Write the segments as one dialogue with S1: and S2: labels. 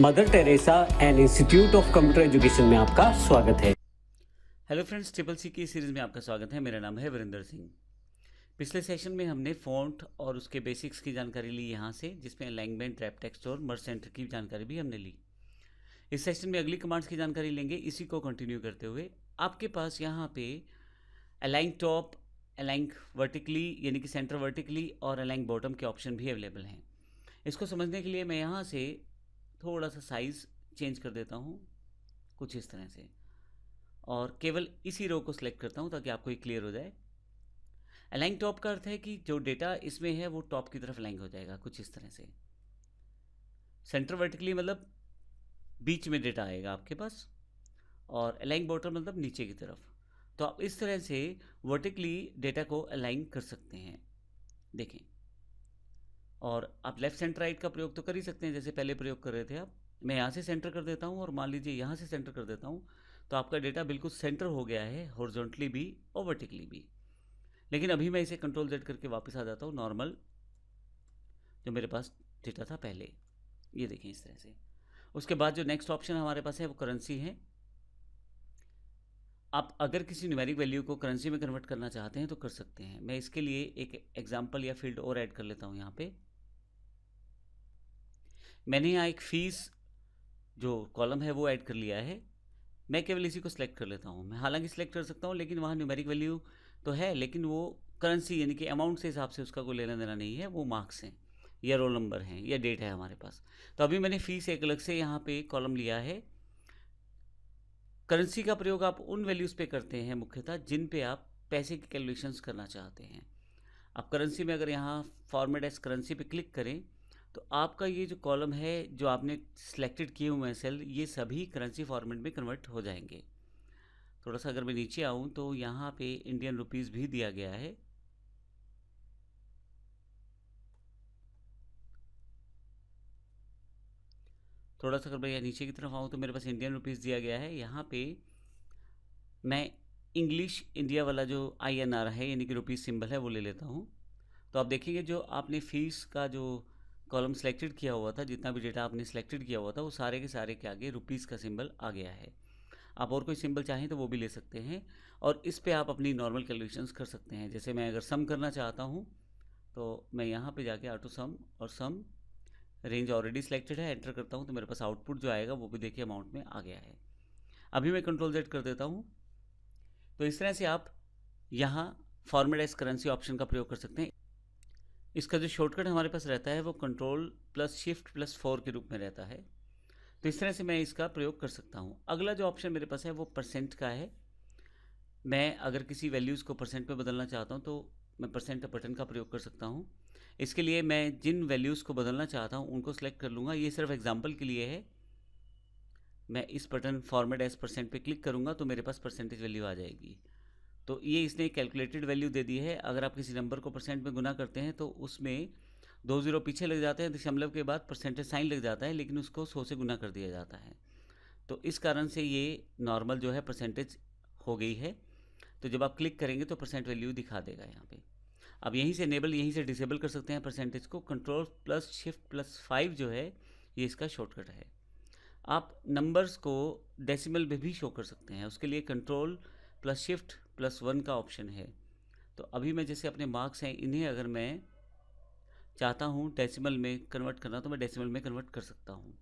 S1: Mother Teresa and institute of computer education में आपका स्वागत है।
S2: हेलो फ्रेंड्स, ट्रिपल सी की सीरीज़ में आपका स्वागत है। मेरा नाम है वीरेंद्र सिंह। पिछले सेशन में हमने फ़ॉन्ट और उसके बेसिक्स की जानकारी ली यहाँ से, जिसमें अलाइनमेंट, रैप टेक्स्ट और मर्ज सेंटर की जानकारी भी हमने ली। इस सेशन में अगली कमांड्स की जानकारी लेंगे। इसी को कंटिन्यू करते हुए आपके पास यहाँ पे अलाइन टॉप, अलाइन वर्टिकली यानी कि सेंटर वर्टिकली और अलाइन बॉटम के ऑप्शन भी अवेलेबल हैं। इसको समझने के लिए मैं यहाँ से थोड़ा सा साइज़ चेंज कर देता हूँ, कुछ इस तरह से, और केवल इसी रो को सिलेक्ट करता हूँ ताकि आपको ये क्लियर हो जाए। अलाइन टॉप का अर्थ है कि जो डेटा इसमें है वो टॉप की तरफ अलाइन हो जाएगा, कुछ इस तरह से। सेंटर वर्टिकली मतलब बीच में डेटा आएगा आपके पास, और अलाइन बॉटम मतलब नीचे की तरफ। तो आप इस तरह से वर्टिकली डेटा को अलाइन कर सकते हैं, देखें। और आप लेफ्ट सेंटर राइट का प्रयोग तो कर ही सकते हैं, जैसे पहले प्रयोग कर रहे थे आप। मैं यहाँ से सेंटर कर देता हूँ और मान लीजिए यहाँ से सेंटर कर देता हूँ, तो आपका डेटा बिल्कुल सेंटर हो गया है, हॉरिजॉन्टली भी और वर्टिकली भी। लेकिन अभी मैं इसे कंट्रोल जेड करके वापस आ जाता हूँ नॉर्मल जो मेरे पास डेटा था पहले, ये देखें इस तरह से। उसके बाद जो नेक्स्ट ऑप्शन हमारे पास है वो करेंसी है। आप अगर किसी न्यूमेरिक वैल्यू को करेंसी में कन्वर्ट करना चाहते हैं तो कर सकते हैं। मैं इसके लिए एक एग्जाम्पल या फील्ड और ऐड कर लेता हूँ। यहाँ पे मैंने यहाँ एक फीस जो कॉलम है वो ऐड कर लिया है। मैं केवल इसी को सिलेक्ट कर लेता हूँ। मैं हालांकि सिलेक्ट कर सकता हूँ, लेकिन वहाँ न्यूमेरिक वैल्यू तो है, लेकिन वो करेंसी यानी कि अमाउंट से हिसाब से उसका कोई लेना देना नहीं है। वो मार्क्स हैं या रोल नंबर हैं या डेट है हमारे पास। तो अभी मैंने फीस एक अलग से यहाँ पे कॉलम लिया है। करेंसी का प्रयोग आप उन वैल्यूज़ पे करते हैं मुख्यतः जिन पे आप पैसे की कैलकुलेशंस करना चाहते हैं। आप करेंसी में अगर यहाँ फॉर्मेट एज करेंसी पे क्लिक करें तो आपका ये जो कॉलम है, जो आपने सिलेक्टेड किए हुए हैं सेल, ये सभी करेंसी फॉर्मेट में कन्वर्ट हो जाएंगे। थोड़ा सा अगर मैं नीचे आऊँ तो यहाँ पे इंडियन रुपीज़ भी दिया गया है। थोड़ा सा अगर मैं यहाँ नीचे की तरफ आऊँ तो मेरे पास इंडियन रुपीज़ दिया गया है। यहाँ पे मैं इंग्लिश इंडिया वाला जो INR है यानी कि रुपीज़ सिंबल है वो ले लेता हूँ। तो आप देखेंगे जो आपने फीस का जो कॉलम सेलेक्टेड किया हुआ था, जितना भी डेटा आपने सेलेक्टेड किया हुआ था, वो सारे के सारे के आगे रुपीज़ का सिंबल आ गया है। आप और कोई सिंबल चाहें तो वो भी ले सकते हैं, और इस पे आप अपनी नॉर्मल कैलकुलेशंस कर सकते हैं। जैसे मैं अगर सम करना चाहता हूँ तो मैं यहाँ पे जाके ऑटो सम और सम रेंज ऑलरेडी सिलेक्टेड है, एंटर करता हूँ तो मेरे पास आउटपुट जो आएगा वो भी देखिए अमाउंट में आ गया है। अभी मैं कंट्रोल जेड कर देता हूँ। तो इस तरह से आप यहाँ फॉर्मेट एज करेंसी ऑप्शन का प्रयोग कर सकते हैं। इसका जो शॉर्टकट हमारे पास रहता है वो कंट्रोल प्लस शिफ्ट प्लस 4 के रूप में रहता है। तो इस तरह से मैं इसका प्रयोग कर सकता हूँ। अगला जो ऑप्शन मेरे पास है वो परसेंट का है। मैं अगर किसी वैल्यूज़ को परसेंट में बदलना चाहता हूँ तो मैं परसेंट बटन का प्रयोग कर सकता हूँ। इसके लिए मैं जिन वैल्यूज़ को बदलना चाहता हूँ उनको सेलेक्ट कर लूँगा। ये सिर्फ एग्जांपल के लिए है। मैं इस बटन फॉर्मेट एज परसेंट पे क्लिक करूँगा तो मेरे पास परसेंटेज वैल्यू आ जाएगी। तो ये इसने कैलकुलेटेड वैल्यू दे दी है। अगर आप किसी नंबर को परसेंट में गुना करते हैं तो उसमें 2 ज़ीरो पीछे लग जाते हैं, दशमलव के बाद परसेंटेज साइन लग जाता है, लेकिन उसको 100 से गुना कर दिया जाता है। तो इस कारण से ये नॉर्मल जो है परसेंटेज हो गई है। तो जब आप क्लिक करेंगे तो परसेंट वैल्यू दिखा देगा यहाँ पे। अब यहीं से इनेबल, यहीं से डिसेबल कर सकते हैं परसेंटेज को। कंट्रोल प्लस शिफ्ट प्लस 5 जो है ये इसका शॉर्टकट है। आप नंबर्स को डेसिमल में भी शो कर सकते हैं। उसके लिए कंट्रोल प्लस शिफ्ट प्लस 1 का ऑप्शन है। तो अभी मैं जैसे अपने मार्क्स हैं, इन्हें अगर मैं चाहता हूँ डेसिमल में कन्वर्ट करना तो मैं डेसिमल में कन्वर्ट कर सकता हूँ।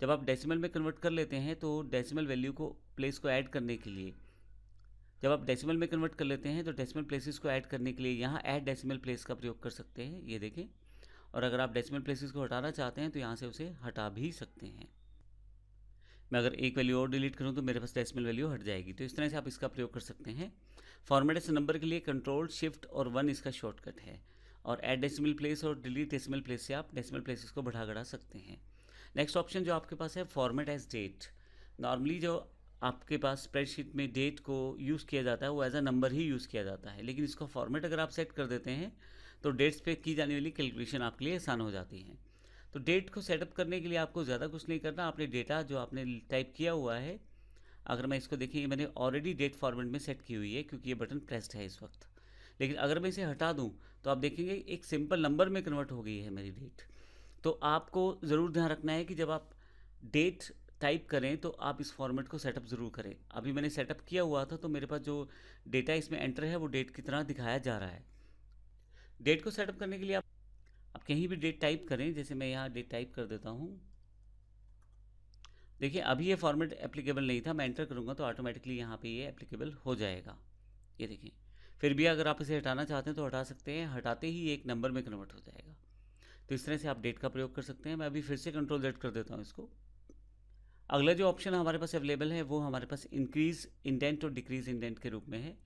S2: जब आप डेसिमल में कन्वर्ट कर लेते हैं तो डेसिमल वैल्यू को प्लेस को ऐड करने के लिए, जब आप डेसिमल में कन्वर्ट कर लेते हैं तो डेसिमल प्लेसेस को ऐड करने के लिए यहाँ ऐड डेसिमल प्लेस का प्रयोग कर सकते हैं, ये देखें। और अगर आप डेसिमल प्लेसेस को हटाना चाहते हैं तो यहाँ से उसे हटा भी सकते हैं। मैं अगर एक वैल्यू और डिलीट करूँ तो मेरे पास डेसिमल वैल्यू हट जाएगी। तो इस तरह से आप इसका प्रयोग कर सकते हैं। फॉर्मेट एज नंबर के लिए कंट्रोल शिफ्ट और 1 इसका शॉर्टकट है, और ऐड डेसिमल प्लेस और डिलीट डेसिमल प्लेस से आप डेसिमल प्लेसेस को बढ़ा घटा सकते हैं। नेक्स्ट ऑप्शन जो आपके पास है फॉर्मेट एज डेट। नॉर्मली जो आपके पास स्प्रेडशीट में डेट को यूज़ किया जाता है वो एज अ नंबर ही यूज़ किया जाता है, लेकिन इसको फॉर्मेट अगर आप सेट कर देते हैं तो डेट्स पे की जाने वाली कैलकुलेशन आपके लिए आसान हो जाती है। तो डेट को सेटअप करने के लिए आपको ज़्यादा कुछ नहीं करना। आपने डेटा जो आपने टाइप किया हुआ है, अगर मैं इसको देखिए, मैंने ऑलरेडी डेट फॉर्मेट में सेट की हुई है क्योंकि ये बटन प्रेस्ड है इस वक्त। लेकिन अगर मैं इसे हटा दूं तो आप देखेंगे एक सिंपल नंबर में कन्वर्ट हो गई है मेरी डेट। तो आपको ज़रूर ध्यान रखना है कि जब आप डेट टाइप करें तो आप इस फॉर्मेट को सेटअप ज़रूर करें। अभी मैंने सेटअप किया हुआ था तो मेरे पास जो डेटा इसमें एंटर है वो डेट की तरह दिखाया जा रहा है। डेट को सेटअप करने के लिए आप कहीं भी डेट टाइप करें, जैसे मैं यहाँ डेट टाइप कर देता हूँ। देखिए अभी ये फॉर्मेट एप्लीकेबल नहीं था, मैं एंटर करूँगा तो ऑटोमेटिकली यहाँ पे ये एप्लीकेबल हो जाएगा। ये देखिए, फिर भी अगर आप इसे हटाना चाहते हैं तो हटा सकते हैं, हटाते ही एक नंबर में कन्वर्ट हो जाएगा। तो इस तरह से आप डेट का प्रयोग कर सकते हैं। मैं अभी फिर से कंट्रोल Z कर देता हूँ इसको। अगला जो ऑप्शन हमारे पास अवेलेबल है वो हमारे पास इंक्रीज इंडेंट और डिक्रीज इंडेंट के रूप में है।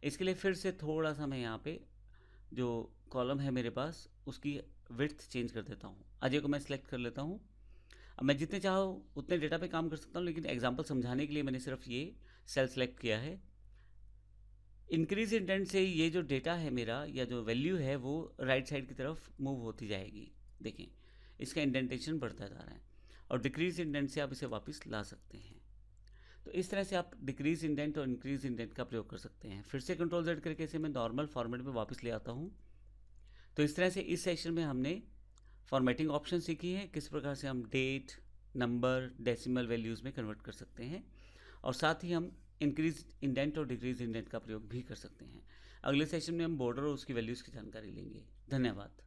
S2: इसके लिए फिर से थोड़ा सा मैं यहाँ पे जो कॉलम है मेरे पास उसकी विड्थ चेंज कर देता हूँ। अजय को मैं सिलेक्ट कर लेता हूँ। अब मैं जितने चाहूँ उतने डेटा पे काम कर सकता हूँ, लेकिन एग्जांपल समझाने के लिए मैंने सिर्फ ये सेल सेलेक्ट किया है। इंक्रीज इंडेंट से ये जो डेटा है मेरा या जो वैल्यू है वो राइट साइड की तरफ मूव होती जाएगी। देखें इसका इंडेंटेशन बढ़ता जा रहा है। और डिक्रीज इंडेंट से आप इसे वापस ला सकते हैं। तो इस तरह से आप डिक्रीज इंडेंट और इंक्रीज इंडेंट का प्रयोग कर सकते हैं। फिर से कंट्रोल Z करके इसे मैं नॉर्मल फॉर्मेट में वापस ले आता हूँ। तो इस तरह से इस सेशन में हमने फॉर्मेटिंग ऑप्शन सीखी है, किस प्रकार से हम डेट, नंबर, डेसिमल वैल्यूज़ में कन्वर्ट कर सकते हैं, और साथ ही हम इंक्रीज इंडेंट और डिक्रीज इंडेंट का प्रयोग भी कर सकते हैं। अगले सेशन में हम बॉर्डर और उसकी वैल्यूज़ की जानकारी लेंगे। धन्यवाद।